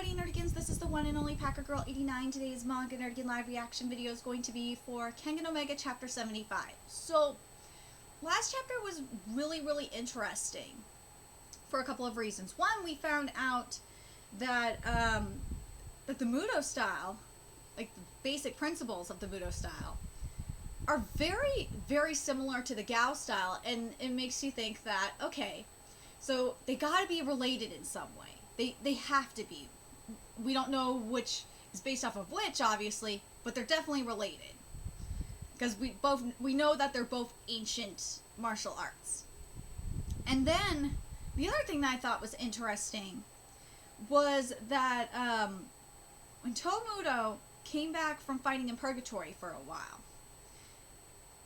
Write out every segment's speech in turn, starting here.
everybody, Nerdigans. This is the one and only Packer Girl 89. Today's manga Nerdigan live reaction video is going to be for Kengan Omega chapter 75. So, last chapter was really interesting for a couple of reasons. One, we found out that that the Mudo style, like the basic principles of the Mudo style, are very similar to the Gao style, and it makes you think that, okay, so they gotta be related in some way. They have to be. We don't know which is based off of which, obviously, but they're definitely related. Because we know that they're both ancient martial arts. And then, the other thing that I thought was interesting was that when Tomudo came back from fighting in Purgatory for a while,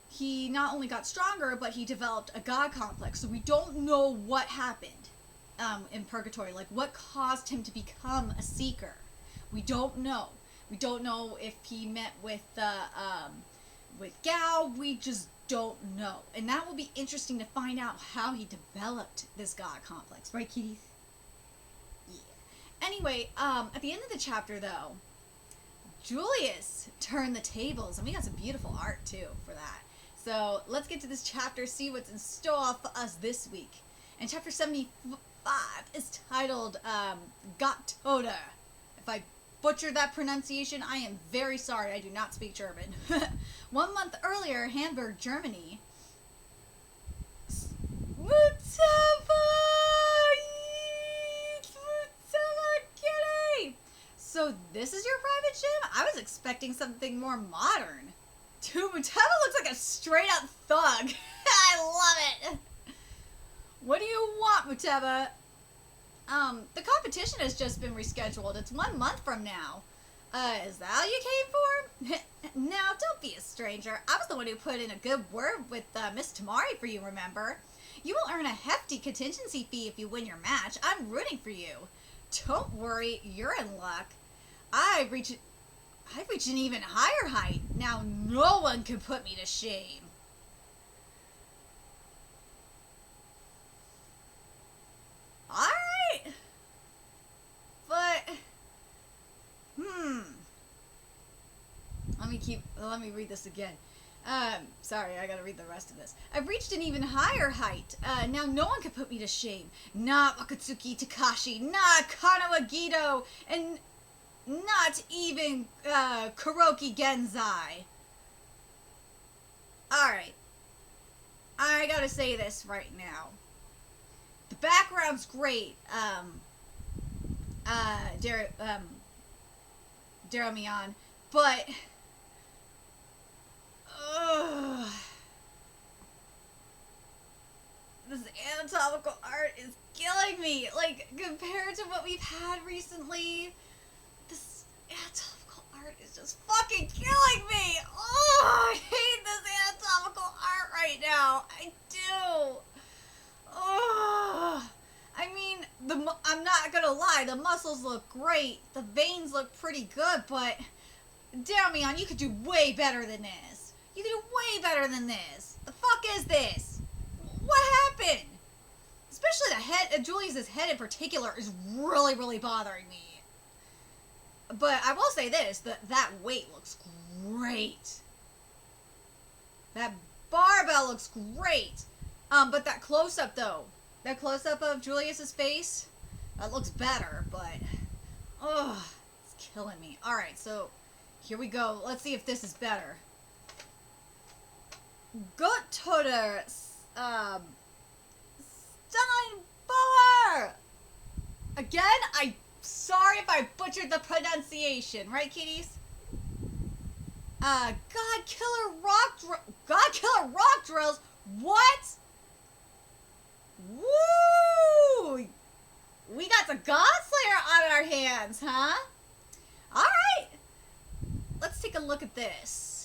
he not only got stronger, but he developed a god complex. So we don't know what happened in Purgatory, like what caused him to become a seeker. We don't know. We don't know if he met with Gao. We just don't know, and that will be interesting to find out how he developed this god complex, right, kitties? Yeah. Anyway, at the end of the chapter, though, Julius turned the tables, and we got some beautiful art too for that. So let's get to this chapter, see what's in store for us this week. And chapter 75 is titled Gott Toter. If I butchered that pronunciation, I am very sorry. I do not speak German. 1 month earlier, Hamburg, Germany. So this is your private gym? I was expecting something more modern. Dude, Mutema looks like a straight up thug. I love it. What do you want, Mutema? The competition has just been rescheduled. It's 1 month from now. Is that all you came for? Now, don't be a stranger. I was the one who put in a good word with Miss Tamari for you, remember? You will earn a hefty contingency fee if you win your match. I'm rooting for you. Don't worry, you're in luck. I've reached an even higher height. Now no one can put me to shame. Alright. But, let me read this again. Sorry, I gotta read the rest of this. I've reached an even higher height. Now no one can put me to shame. Not Wakatsuki Takashi, not Kanawa Gido, and not even, Kuroki Genzai. Alright. I gotta say this right now. The background's great. Daramian, but this anatomical art is killing me. Like, compared to what we've had recently, this anatomical art is just fucking killing me. Oh, I hate this anatomical art right now. I do. Oh, I mean, I'm not gonna lie, the muscles look great, the veins look pretty good, but Damian, you could do way better than this. You could do way better than this. The fuck is this? What happened? Especially the head, Julius's head in particular, is really bothering me. But I will say this, that weight looks great. That barbell looks great. But that close-up, though, that close-up of Julius's face, that looks better, but, it's killing me. Alright, so, here we go. Let's see if this is better. Gott Toter, Steinbauer! Again, I'm sorry if I butchered the pronunciation, right, kitties? God Killer Rock Drills? What? Woo! We got the God Slayer on our hands, huh? Alright. Let's take a look at this.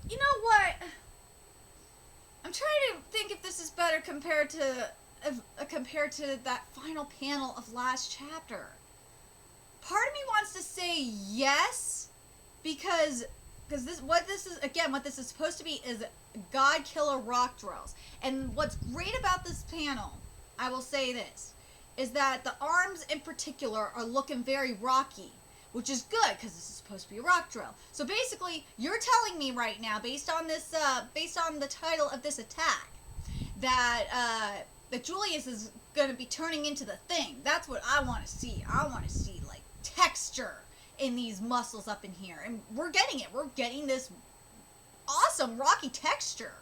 You know what? I'm trying to think if this is better compared to that final panel of last chapter. Part of me wants to say yes, because what this is supposed to be is God Killer Rock Drills. And what's great about this panel I will say this, is that the arms in particular are looking very rocky, which is good because this is supposed to be a rock drill. So basically, you're telling me right now, based on the title of this attack, that Julius is going to be turning into the thing. That's what I want to see. I want to see like texture in these muscles up in here, and we're getting it. We're getting this awesome rocky texture.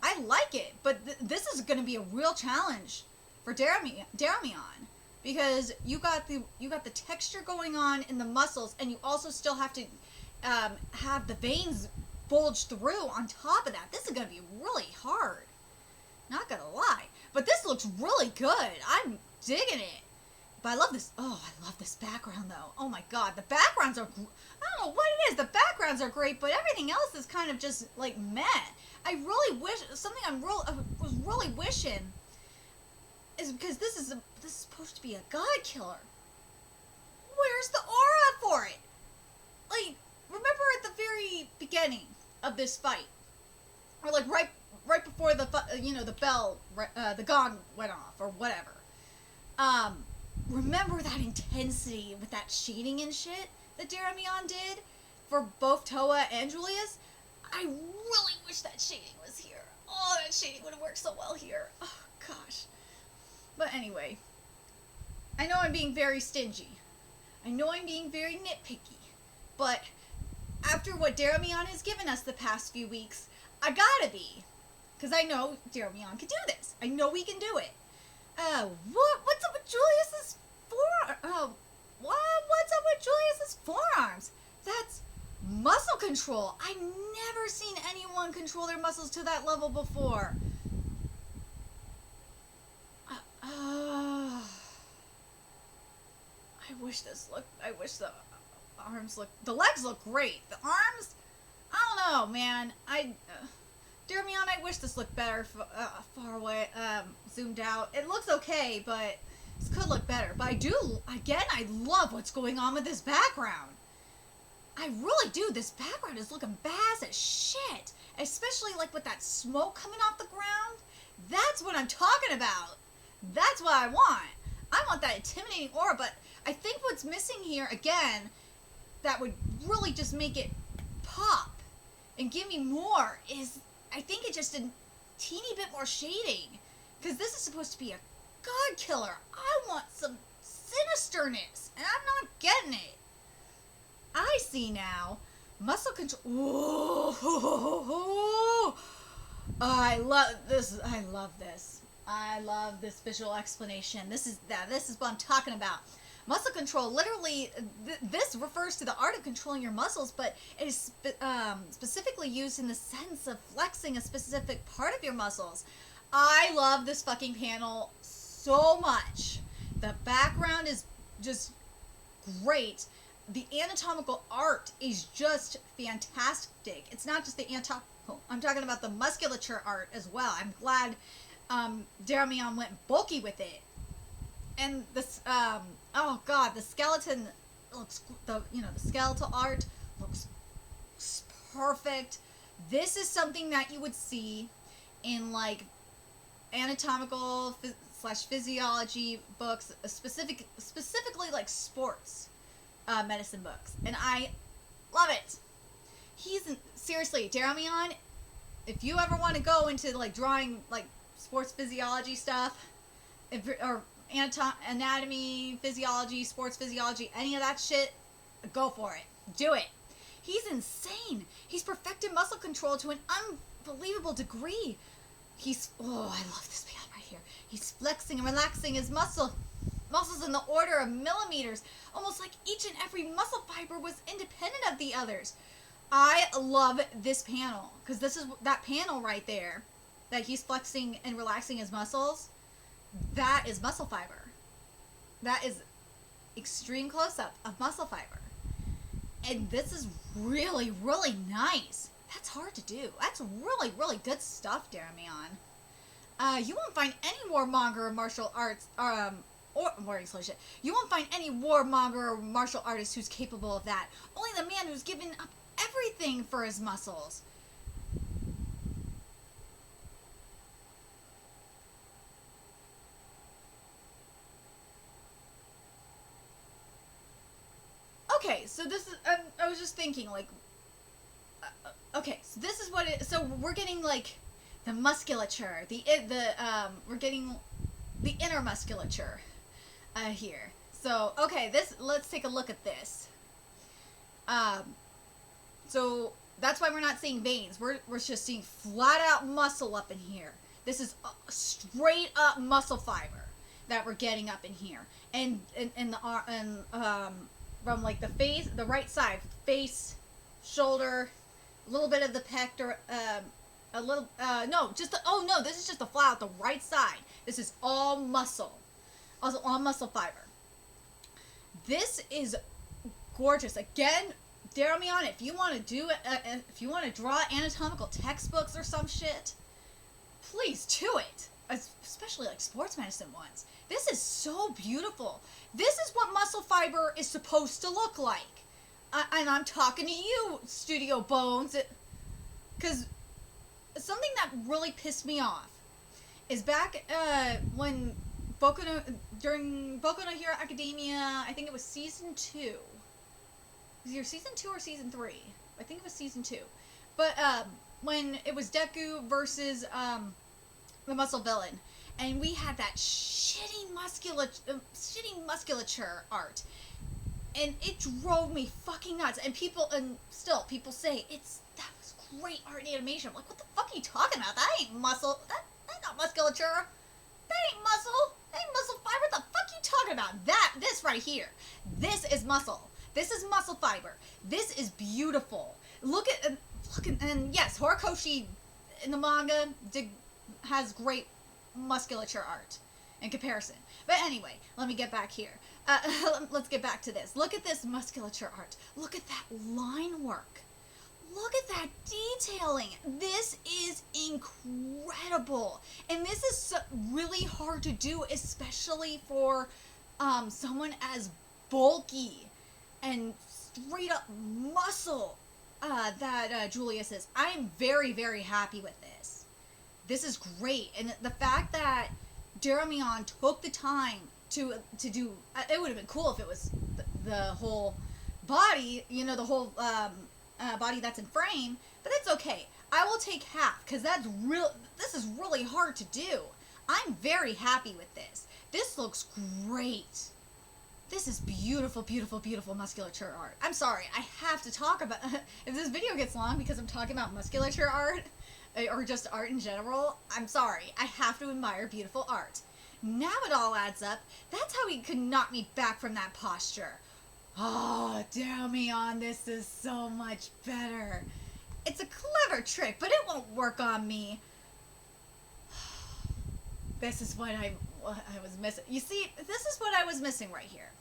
I like it, but this is going to be a real challenge for Daramion, because you got the texture going on in the muscles, and you also still have to have the veins bulge through on top of that. This is going to be really hard. Not gonna lie, but this looks really good. I'm digging it. But I love this. Oh, I love this background though. Oh my god, the backgrounds are. I don't know what it is. The backgrounds are great, but everything else is kind of just like meh. I really wish something I was really wishing is because this is supposed to be a god killer. Where's the aura for it? Like, remember at the very beginning of this fight, or like right before the bell, the gong went off or whatever. Remember that intensity with that shading and shit that Daramion did for both Toa and Julius? I really wish that shading was here. Oh, that shading would have worked so well here. Oh, gosh. But anyway, I know I'm being very stingy. I know I'm being very nitpicky. But after what Daramion has given us the past few weeks, I gotta be. Because I know Daramion can do this. I know we can do it. What's up with Julius's what's up with Julius's forearms? That's muscle control. I've never seen anyone control their muscles to that level before. I wish the arms the legs look great. The arms, I don't know, man. Daramion, I wish this looked better far away, zoomed out. It looks okay, but this could look better. But I love what's going on with this background. I really do. This background is looking badass as shit. Especially like with that smoke coming off the ground. That's what I'm talking about. That's what I want. I want that intimidating aura, but I think what's missing here, again, that would really just make it pop and give me more is, I think it's just a teeny bit more shading. Because this is supposed to be a god killer. I want some sinisterness, and I'm not getting it. I see now. Muscle control. Ooh. I love this. I love this visual explanation. This is what I'm talking about. Muscle control, literally, this refers to the art of controlling your muscles, but it is specifically used in the sense of flexing a specific part of your muscles. I love this fucking panel so much. The background is just great. The anatomical art is just fantastic. It's not just the anatomical. I'm talking about the musculature art as well. I'm glad Daramion went bulky with it. And this, oh god, the skeleton looks, the skeletal art looks perfect. This is something that you would see in like anatomical / physiology books, specifically like sports medicine books, and I love it. Seriously, Daramion, if you ever want to go into like drawing like sports physiology stuff, or anatomy, physiology, sports physiology, any of that shit, go for it. Do it. He's insane. He's perfected muscle control to an unbelievable degree. I love this panel right here. He's flexing and relaxing his muscles in the order of millimeters, almost like each and every muscle fiber was independent of the others. I love this panel, because this is that panel right there that he's flexing and relaxing his muscles. That is muscle fiber. That is extreme close-up of muscle fiber. And this is really, really nice. That's hard to do. That's really, really good stuff, Daramion. You won't find any warmonger or martial arts, you won't find any warmonger or martial artist who's capable of that. Only the man who's given up everything for his muscles. so this is, I was just thinking, like, okay, so this is what it, so we're getting, like, the musculature, we're getting the inner musculature, here. So, okay, let's take a look at this. So, that's why we're not seeing veins. We're just seeing flat out muscle up in here. This is straight up muscle fiber that we're getting up in here. And from like the face, the right side, face, shoulder, a little bit of the pector, a little, this is just the flat out the right side. This is all muscle. Also, all muscle fiber. This is gorgeous. Again, dare me on it. If you want to do it, if you want to draw anatomical textbooks or some shit, please do it. Especially like sports medicine ones. This is so beautiful. This is what muscle fiber is supposed to look like. And I'm talking to you, Studio Bones. Because something that really pissed me off is back when during Boku no Hero Academia, I think it was season 2. It was either season 2 or season 3. I think it was season 2. But when it was Deku versus the muscle villain, and we had that shitty musculature art, and it drove me fucking nuts. And people say that was great art and animation. I'm like, what the fuck are you talking about? That ain't muscle. That's not musculature. That ain't muscle. That ain't muscle fiber. What the fuck are you talking about? This right here. This is muscle. This is muscle fiber. This is beautiful. Look at, and yes, Horikoshi in the manga has great musculature art in comparison. But anyway, let me get back here. Let's get back to this. Look at this musculature art. Look at that line work. Look at that detailing. This is incredible. And this is really hard to do, especially for someone as bulky and straight up muscle that Julius is. I am very, very happy with this. This is great. And the fact that Jeremion took the time to do, it would have been cool if it was the whole body, the whole body that's in frame, but that's okay. I will take half, because this is really hard to do. I'm very happy with this. This looks great. This is beautiful, beautiful, beautiful musculature art. I'm sorry, I have to talk about, if this video gets long because I'm talking about musculature art, or just art in general, I'm sorry. I have to admire beautiful art. Now it all adds up. That's how he could knock me back from that posture. Oh, Jeremion, this is so much better. It's a clever trick, but it won't work on me. This is what I was missing. You see, this is what I was missing right here.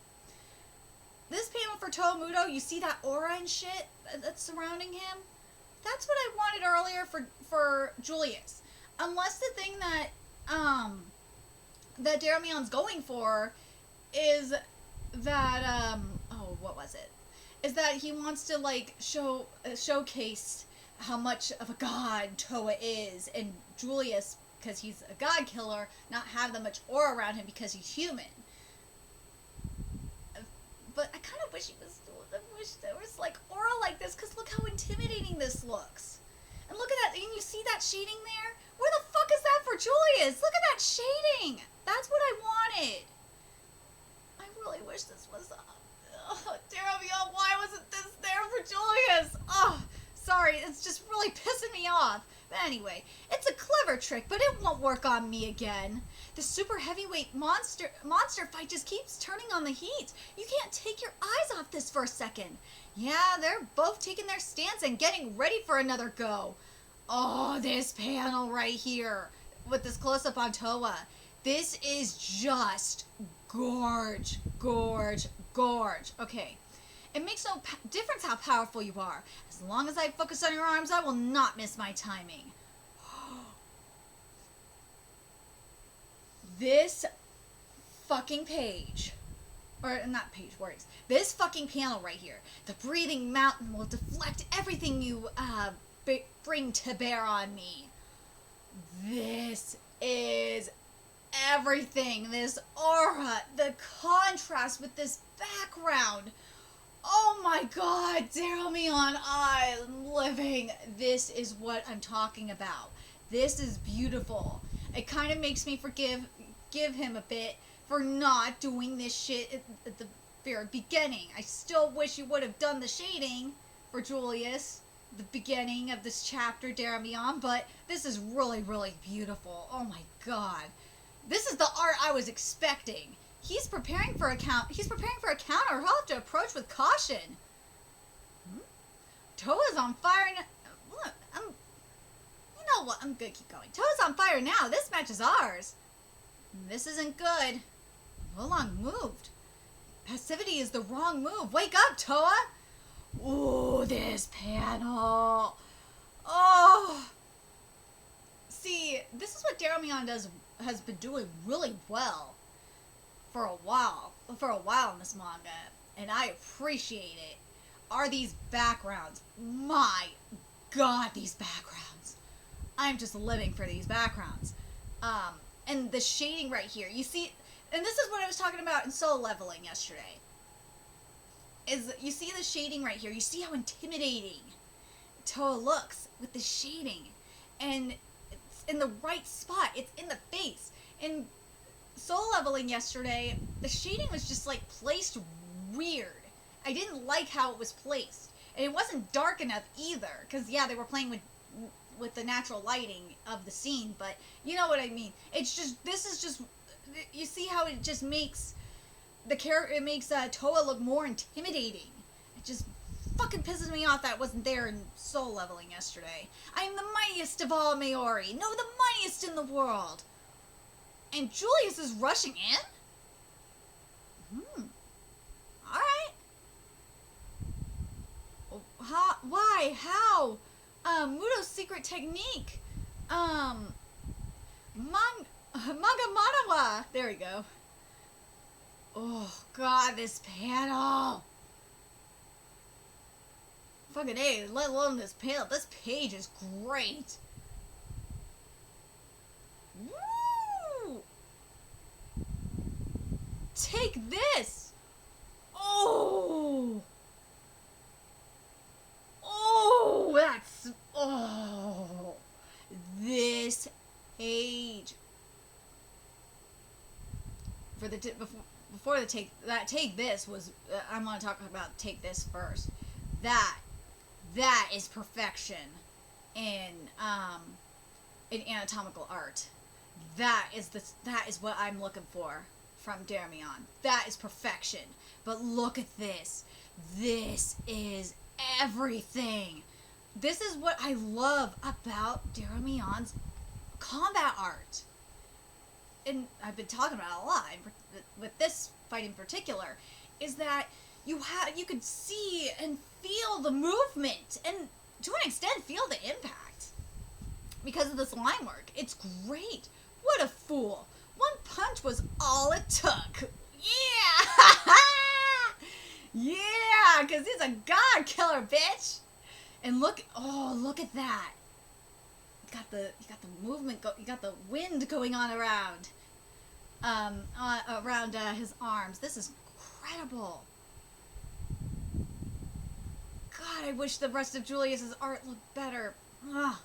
This panel for Tomomuto, you see that aura and shit that's surrounding him? That's what I wanted earlier for Julius. Unless the thing that that Jeremion's going for is that what was it? Is that he wants to like showcase how much of a god Toa is, and Julius, because he's a god killer, not have that much aura around him because he's human. But I kind of wish there was like aura like this, because look how intimidating this looks. And look at that, and you see that shading there? Where the fuck is that for Julius? Look at that shading! That's what I wanted. I really wish this was Jeremion, why wasn't this there for Julius? Oh, sorry, it's just really pissing me off. But anyway, it's a clever trick, but it won't work on me again. The super heavyweight monster fight just keeps turning on the heat. You can't take your eyes off this for a second. Yeah, they're both taking their stance and getting ready for another go. Oh, this panel right here with this close-up on Toa. This is just gorge. Okay. It makes no difference how powerful you are. As long as I focus on your arms, I will not miss my timing. This fucking page, or not page, words. This fucking panel right here. The breathing mountain will deflect everything you bring to bear on me. This is everything. This aura, the contrast with this background. Oh my god, Daramion, I'm living. This is what I'm talking about. This is beautiful. It kind of makes me give him a bit for not doing this shit at the very beginning. I still wish you would have done the shading for Julius, the beginning of this chapter, Daramion, but this is really, really beautiful. Oh my god. This is the art I was expecting. He's preparing for a counter. He'll have to approach with caution. Toa's on fire now. Look, you know what? I'm good. Keep going. Toa's on fire now. This match is ours. This isn't good. Wolong moved. Passivity is the wrong move. Wake up, Toa. Ooh, this panel. Oh. See, this is what Daramion has been doing really well for a while in this manga, and I appreciate it. Are these backgrounds? My god, these backgrounds. I'm just living for these backgrounds. And the shading right here, you see, and this is what I was talking about in Soul Leveling yesterday, is you see the shading right here. You see how intimidating Toa looks with the shading, and it's in the right spot. It's in the face. And Soul Leveling yesterday, the shading was just like placed weird. I didn't like how it was placed, and it wasn't dark enough either. Because yeah, they were playing with the natural lighting of the scene, but you know what I mean. It's just, this is just, you see how it just makes it makes Toa look more intimidating. It just fucking pisses me off that wasn't there in Soul Leveling yesterday. I am the mightiest of all Maori. No, the mightiest in the world. And Julius is rushing in? Alright. Why? How? Muto's secret technique. Manga Manawa. There we go. Oh, God, this panel. Fucking A, let alone this panel. This page is great. Woo! Take this! Oh! Oh, that's... Oh! This page. For the before the take this was... I'm going to talk about take this first. That is perfection in anatomical art. That is what I'm looking for from Daramion. That is perfection. But look at this. This is everything. This is what I love about Daramion's combat art. And I've been talking about it a lot with this fight in particular, is that you could see and feel the movement, and to an extent feel the impact because of this line work. It's great. What a fool. One punch was all it took. Yeah! Yeah, because he's a god killer, bitch. And look at that. You got the movement, you got the wind going on around his arms. This is incredible. God, I wish the rest of Julius's art looked better. Ugh.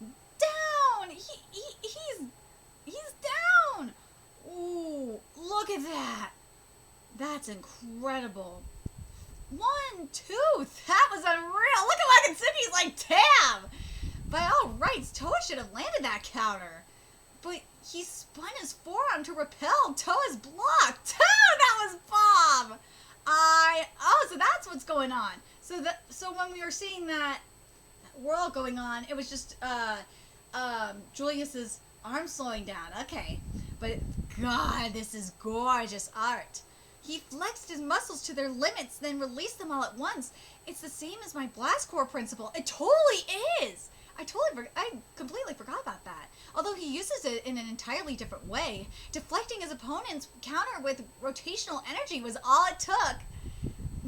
Down! He's down! Ooh, look at that. That's incredible. 1, 2, that was unreal. Look at Wakatsuki's like, damn! By all rights, Toa should have landed that counter. But he spun his forearm to repel Toa's block. That was bomb! So that's what's going on. So when we were seeing that whirl going on, it was just Julius's arm slowing down. Okay, but God, this is gorgeous art. He flexed his muscles to their limits, then released them all at once. It's the same as my blast core principle. It totally is. I completely forgot about that. Although he uses it in an entirely different way. Deflecting his opponent's counter with rotational energy was all it took.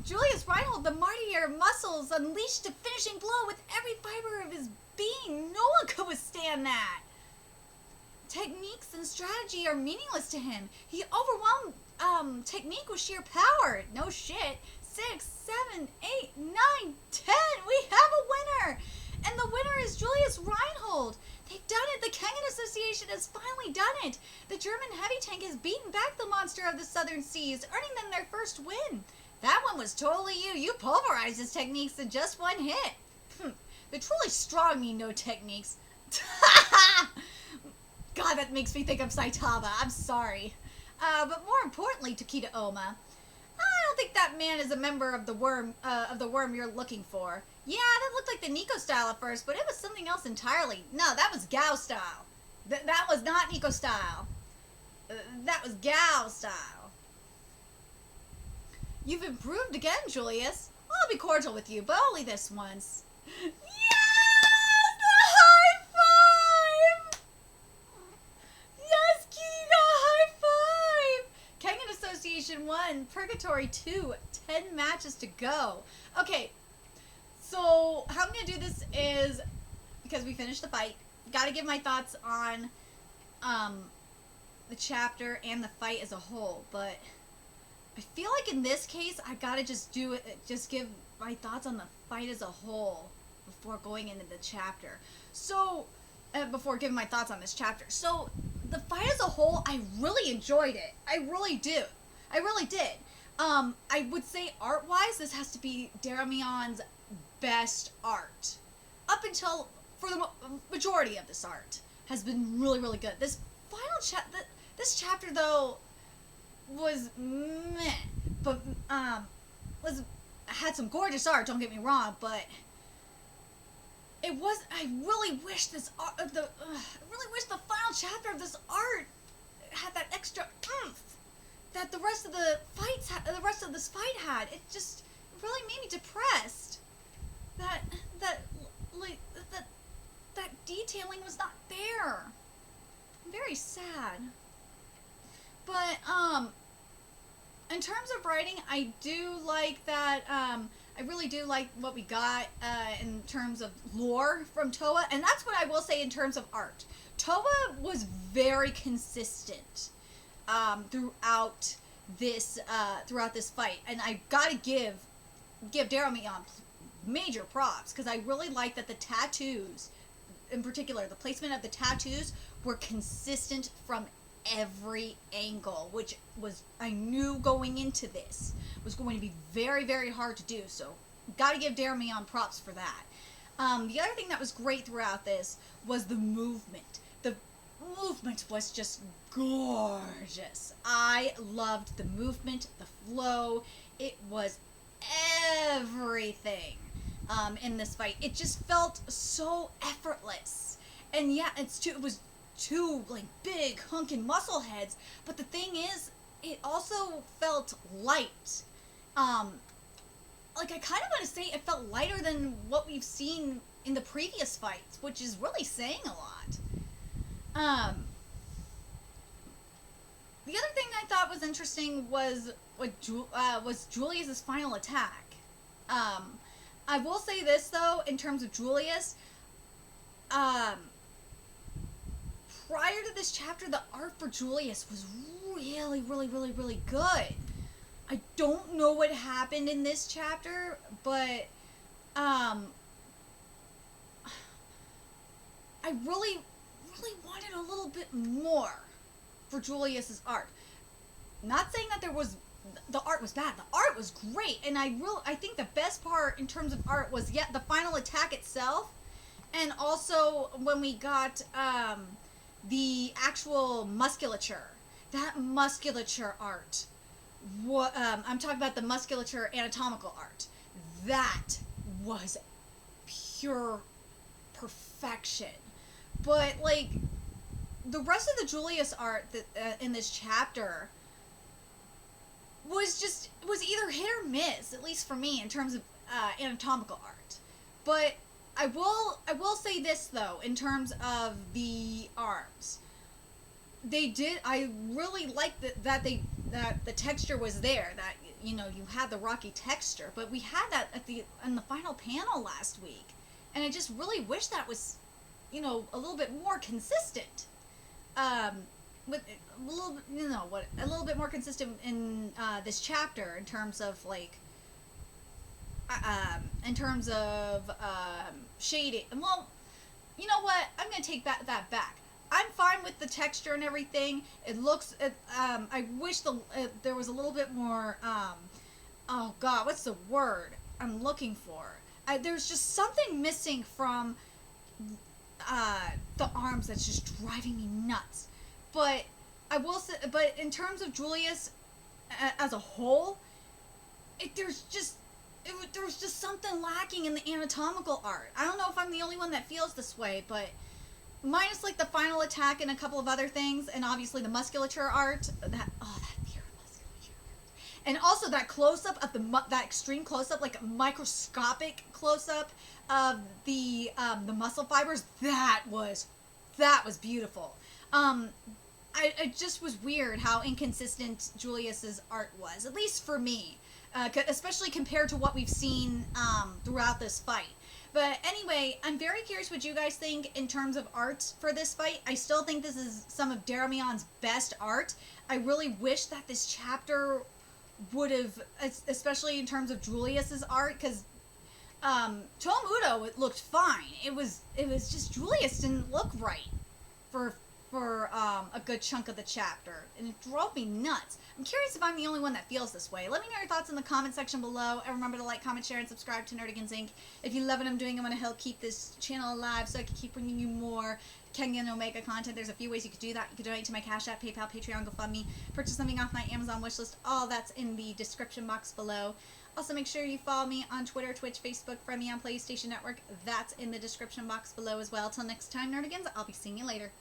Julius Reinhold, the mightier muscles, unleashed a finishing blow with every fiber of his being. No one could withstand that. Techniques and strategy are meaningless to him. He overwhelmed technique with sheer power. No shit. 6, 7, 8, 9, 10. We have a winner. And the winner is Julius Reinhold. They've done it. The Kengan Association has finally done it. The German heavy tank has beaten back the monster of the southern seas, earning them their first win. That one was totally you. You pulverized his techniques in just one hit. The truly strong need no techniques. God, that makes me think of Saitama. I'm sorry. But more importantly, Takeda Oma, I don't think that man is a member of the worm you're looking for. Yeah, that looked like the Nico style at first, but it was something else entirely. No, that was Gao style. That was not Nico style. That was Gao style. You've improved again, Julius. I'll be cordial with you, but only this once. Yes! The high five! Yes, Kina, high five! Kengan Association 1, Purgatory 2, 10 matches to go. Okay, so how I'm going to do this is, because we finished the fight, got to give my thoughts on the chapter and the fight as a whole, but I feel like in this case, I got to just give my thoughts on the fight as a whole before going into the chapter. So, before giving my thoughts on this chapter. So, the fight as a whole, I really enjoyed it. I really do. I really did. I would say art-wise, this has to be Daramion's best art. Up until, for the majority of this art, has been really, really good. This final this chapter, though, was meh. But, had some gorgeous art, don't get me wrong, but it was, I really wish this art, I really wish the final chapter of this art had that extra oomph that the rest of the fights, the rest of this fight had. It just really made me depressed. That detailing was not there. Very sad. But, in terms of writing, I do like that, I really do like what we got, in terms of lore from Toa, and that's what I will say in terms of art. Toa was very consistent, throughout this fight, and I gotta give Daramion major props, because I really like that the tattoos, in particular, the placement of the tattoos were consistent from every angle, which was, I knew going into this, was going to be very, very hard to do, so gotta give Daramion props for that. The other thing that was great throughout this was the movement. The movement was just gorgeous. I loved the movement, the flow. It was everything in this fight. It just felt so effortless. And yeah, it was two like big hunkin' muscle heads, but the thing is, it also felt light. Like, I kind of want to say it felt lighter than what we've seen in the previous fights, which is really saying a lot. The other thing I thought was interesting was Julius's final attack. I will say this, though, in terms of Julius, prior to this chapter, the art for Julius was really, really, really, really good. I don't know what happened in this chapter, but, I really, really wanted a little bit more for Julius's art. Not saying that the art was bad. The art was great, and I think the best part in terms of art was yet the final attack itself, and also when we got, the actual musculature. That musculature art. I'm talking about the musculature anatomical art. That was pure perfection. But, like, the rest of the Julius art that, in this chapter was either hit or miss, at least for me, in terms of anatomical art. But I will say this, though, in terms of the arms. I really liked that the texture was there, that, you know, you had the rocky texture, but we had that in the final panel last week, and I just really wish that was, you know, a little bit more consistent, with a little bit more consistent in this chapter in terms of, like, in terms of shading. Well, you know what? I'm gonna take that back. I'm fine with the texture and everything. It looks. I wish there was a little bit more. Oh God, what's the word I'm looking for? There's just something missing from the arms that's just driving me nuts. But I will say, but in terms of Julius as a whole, there's just something lacking in the anatomical art. I don't know if I'm the only one that feels this way, but minus like the final attack and a couple of other things, and obviously the musculature art. That pure musculature art, and also that close up of that extreme close up, like a microscopic close up of the muscle fibers. That was beautiful. It just was weird how inconsistent Julius's art was, at least for me, especially compared to what we've seen throughout this fight. But anyway, I'm very curious what you guys think in terms of art for this fight. I still think this is some of Darumion's best art. I really wish that this chapter would have, especially in terms of Julius's art, because Tomuto, it looked fine. It was just Julius didn't look right for a good chunk of the chapter, and it drove me nuts. I'm curious if I'm the only one that feels this way. Let me know your thoughts in the comment section below, and remember to like, comment, share, and subscribe to Nerdigans Inc. If you love what I'm doing, I want to help keep this channel alive so I can keep bringing you more Kengan Omega content. There's a few ways you could do that. You could donate to my Cash App, PayPal, Patreon, GoFundMe, purchase something off my Amazon wishlist. All that's in the description box below. Also, make sure you follow me on Twitter, Twitch, Facebook, friend me on PlayStation Network. That's in the description box below as well. Till next time, Nerdigans, I'll be seeing you later.